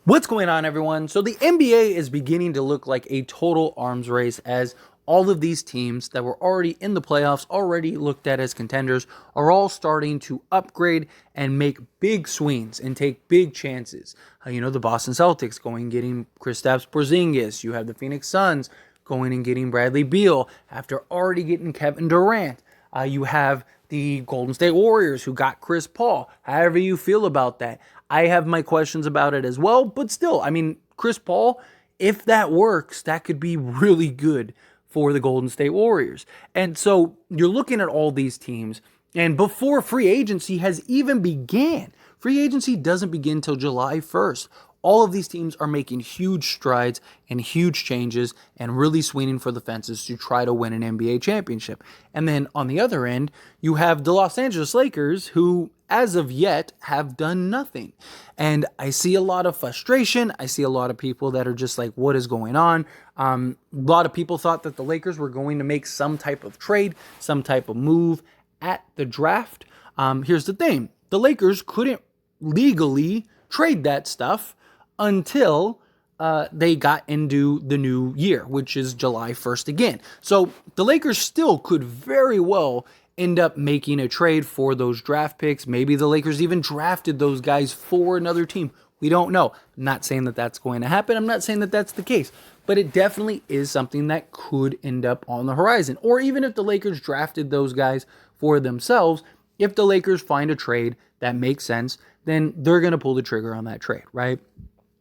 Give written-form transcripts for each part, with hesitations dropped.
What's going on, everyone? So the NBA is beginning to look like a total arms race as all of these teams that were already in the playoffs, already looked at as contenders, are all starting to upgrade and make big swings and take big chances. The Boston Celtics going and getting Kristaps Porzingis. You have the Phoenix Suns going and getting Bradley Beal after already getting Kevin Durant. You have the Golden State Warriors who got Chris Paul. However you feel about that. I have my questions about it as well, but still, Chris Paul, if that works, that could be really good for the Golden State Warriors. And so you're looking at all these teams, and before free agency has even began, free agency doesn't begin till July 1st. All of these teams are making huge strides and huge changes and really swinging for the fences to try to win an NBA championship. And then on the other end, you have the Los Angeles Lakers, who as of yet have done nothing. And I see a lot of frustration. I see a lot of people that are just like, what is going on? A lot of people thought that the Lakers were going to make some type of trade, some type of move at the draft. Here's the thing. The Lakers couldn't legally trade that stuff until they got into the new year, which is July 1st again. So the Lakers still could very well end up making a trade for those draft picks. Maybe the Lakers even drafted those guys for another team. We don't know. I'm not saying that that's going to happen. I'm not saying that that's the case. But it definitely is something that could end up on the horizon. Or even if the Lakers drafted those guys for themselves, if the Lakers find a trade that makes sense, then they're going to pull the trigger on that trade, right?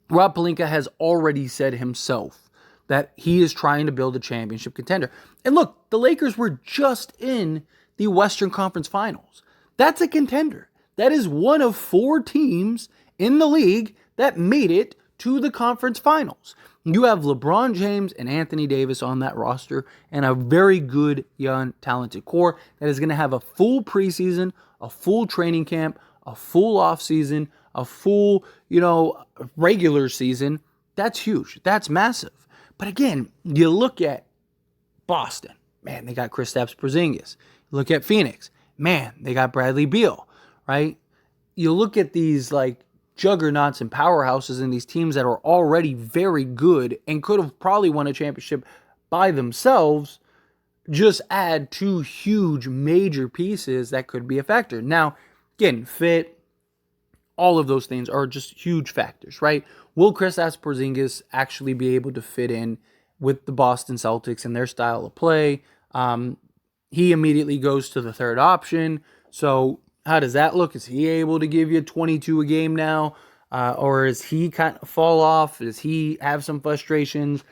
Rob Pelinka has already said himself that he is trying to build a championship contender. And look, the Lakers were just in the Western Conference Finals. That's a contender. That is one of 4 teams in the league that made it to the conference finals. You have LeBron James and Anthony Davis on that roster and a very good, young, talented core that is going to have a full preseason, a full training camp, a full offseason, a full, regular season. That's huge. That's massive. But again, you look at Boston. Man, they got Kristaps Porzingis. You look at Phoenix. Man, they got Bradley Beal, right? You look at these juggernauts and powerhouses in these teams that are already very good and could have probably won a championship by themselves. Just add 2 huge major pieces that could be a factor. Now, again, fit, all of those things are just huge factors, right? Will Kristaps Porzingis actually be able to fit in with the Boston Celtics and their style of play? He immediately goes to the third option. So how does that look? Is he able to give you 22 a game now? Or is he kind of fall off? Does he have some frustrations?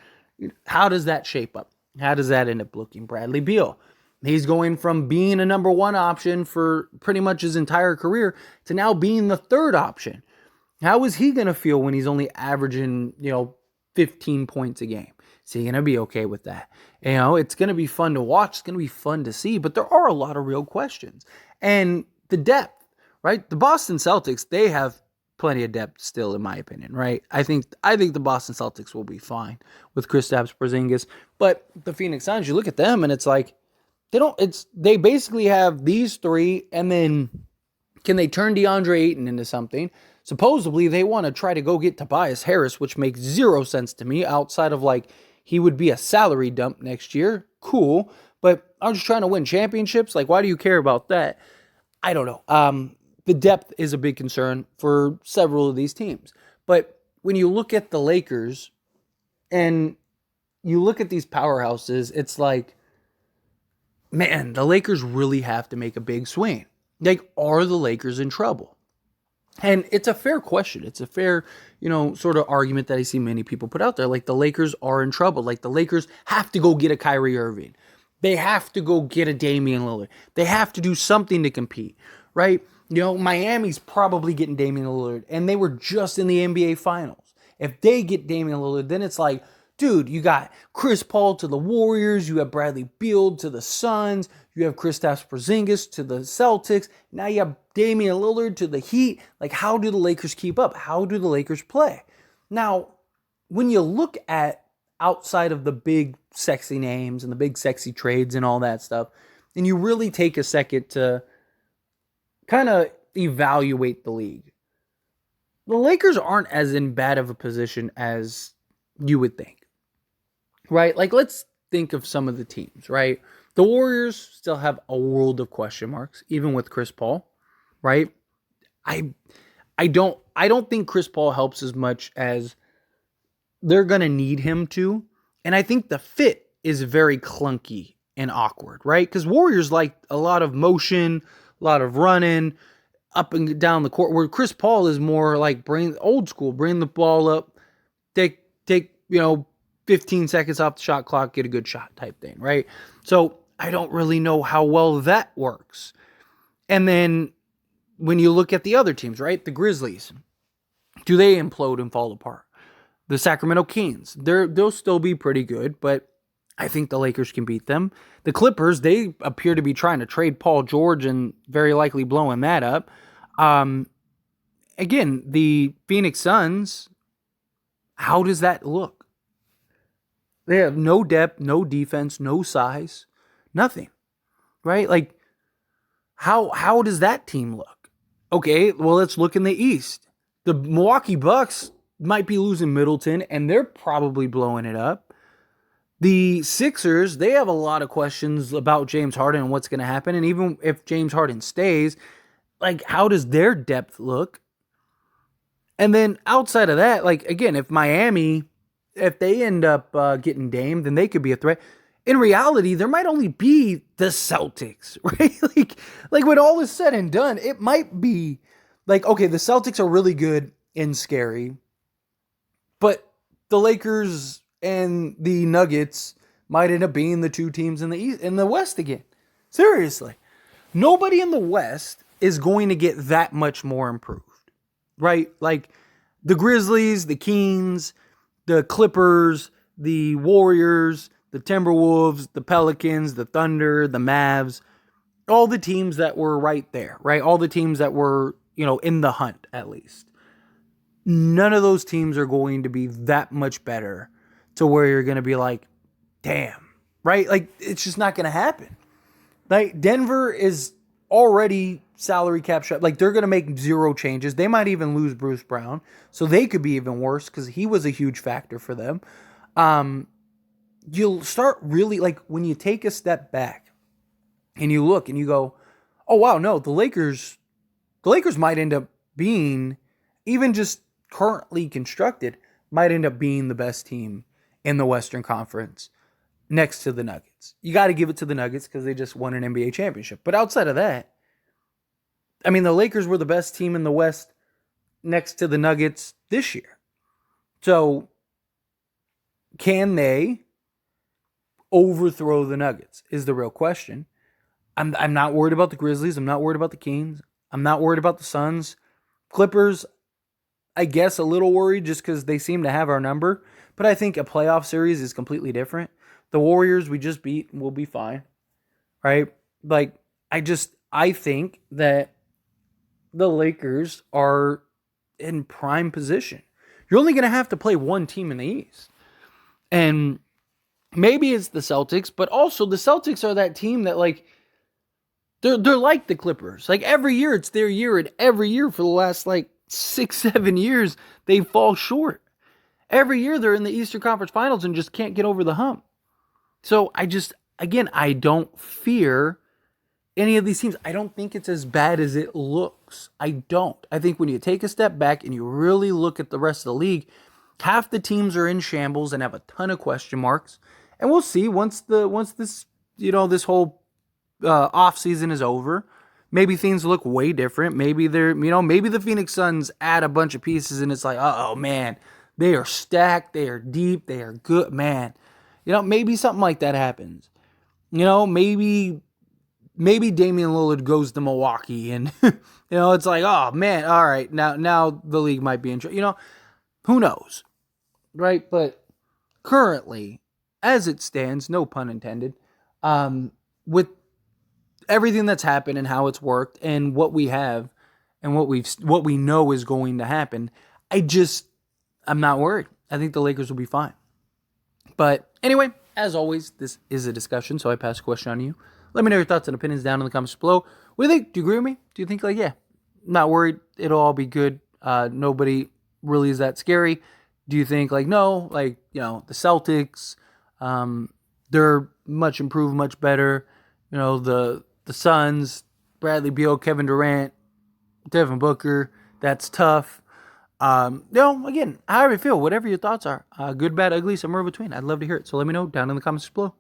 How does that shape up? How does that end up looking? Bradley Beal. He's going from being a number 1 option for pretty much his entire career to now being the third option. How is he going to feel when he's only averaging, 15 points a game? Is he going to be okay with that? It's going to be fun to watch. It's going to be fun to see, but there are a lot of real questions. And the depth, right? The Boston Celtics, they have plenty of depth still, in my opinion, right? I think the Boston Celtics will be fine with Kristaps Porzingis, but the Phoenix Suns, you look at them and it's like, they basically have these 3, and then can they turn DeAndre Ayton into something? Supposedly, they want to try to go get Tobias Harris, which makes 0 sense to me outside of he would be a salary dump next year. Cool. But I'm just trying to win championships. Why do you care about that? I don't know. The depth is a big concern for several of these teams. But when you look at the Lakers and you look at these powerhouses, it's like, man, the Lakers really have to make a big swing. Are the Lakers in trouble? And it's a fair question. It's a fair, sort of argument that I see many people put out there. The Lakers are in trouble. The Lakers have to go get a Kyrie Irving. They have to go get a Damian Lillard. They have to do something to compete, right? Miami's probably getting Damian Lillard, and they were just in the NBA Finals. If they get Damian Lillard, then it's like, dude, you got Chris Paul to the Warriors, you have Bradley Beal to the Suns, you have Kristaps Porzingis to the Celtics, now you have Damian Lillard to the Heat. How do the Lakers keep up? How do the Lakers play? Now, when you look at outside of the big sexy names and the big sexy trades and all that stuff, and you really take a second to kind of evaluate the league, the Lakers aren't as in bad of a position as you would think, right? Like, let's think of some of the teams, right? The Warriors still have a world of question marks, even with Chris Paul, right? I I don't think Chris Paul helps as much as they're gonna need him to. And I think the fit is very clunky and awkward, right? Because Warriors like a lot of motion, a lot of running up and down the court, where Chris Paul is more like bring old school, bring the ball up, take 15 seconds off the shot clock, get a good shot type thing, right? So I don't really know how well that works. And then when you look at the other teams, right? The Grizzlies, do they implode and fall apart? The Sacramento Kings, they'll still be pretty good, but I think the Lakers can beat them. The Clippers, they appear to be trying to trade Paul George and very likely blowing that up. Again, the Phoenix Suns, how does that look? They have no depth, no defense, no size, nothing, right? Like, how does that team look? Okay, well, let's look in the East. The Milwaukee Bucks might be losing Middleton, and they're probably blowing it up. The Sixers, they have a lot of questions about James Harden and what's going to happen. And even if James Harden stays, like, how does their depth look? And then outside of that, like, again, if Miami, if they end up getting Dame, then they could be a threat. In reality, there might only be the Celtics, right? like when all is said and done, it might be like, okay, the Celtics are really good and scary, but the Lakers and the Nuggets might end up being the two teams in the East, in the West again. Seriously. Nobody in the West is going to get that much more improved, right? Like the Grizzlies, the Kings, the Clippers, the Warriors, the Timberwolves, the Pelicans, the Thunder, the Mavs, all the teams that were right there, right? All the teams that were, in the hunt at least. None of those teams are going to be that much better to where you're going to be like, damn, right? Like, it's just not going to happen. Like, Denver is already salary cap shut. Like, they're going to make zero changes. They might even lose Bruce Brown. So they could be even worse because he was a huge factor for them. You'll start really, like, when you take a step back and you look and you go, oh, wow, no, the Lakers might end up being, even just currently constructed, might end up being the best team in the Western Conference next to the Nuggets. You got to give it to the Nuggets because they just won an NBA championship. But outside of that, I mean, the Lakers were the best team in the West next to the Nuggets this year. So can they overthrow the Nuggets is the real question. I'm not worried about the Grizzlies. I'm not worried about the Kings. I'm not worried about the Suns. Clippers, I guess a little worried just because they seem to have our number. But I think a playoff series is completely different. The Warriors we just beat will be fine. Right? Like, I think that the Lakers are in prime position. You're only going to have to play one team in the East. And maybe it's the Celtics, but also the Celtics are that team that, like, they're like the Clippers. Like, every year it's their year, and every year for the last, 6-7 years, they fall short. Every year they're in the Eastern Conference Finals and just can't get over the hump. So I don't fear any of these teams. I don't think it's as bad as it looks. I don't. I think when you take a step back and you really look at the rest of the league, half the teams are in shambles and have a ton of question marks. And we'll see once this this whole offseason is over. Maybe things look way different. Maybe maybe the Phoenix Suns add a bunch of pieces and it's like, oh man, they are stacked, they are deep, they are good, man. Maybe something like that happens. Maybe Damian Lillard goes to Milwaukee and it's like, oh man, all right, now the league might be in trouble. Who knows, right? But currently, as it stands, no pun intended, with everything that's happened and how it's worked and what we have and what we know is going to happen, I'm not worried. I think the Lakers will be fine. But anyway, as always, this is a discussion, so I pass a question on to you. Let me know your thoughts and opinions down in the comments below. What do you think? Do you agree with me? Do you think, yeah, not worried, it'll all be good? Nobody really is that scary. Do you think like no, like the Celtics, they're much improved, much better. The Suns, Bradley Beal, Kevin Durant, Devin Booker. That's tough. Again, however you feel, whatever your thoughts are, good, bad, ugly, somewhere in between. I'd love to hear it. So let me know down in the comments below.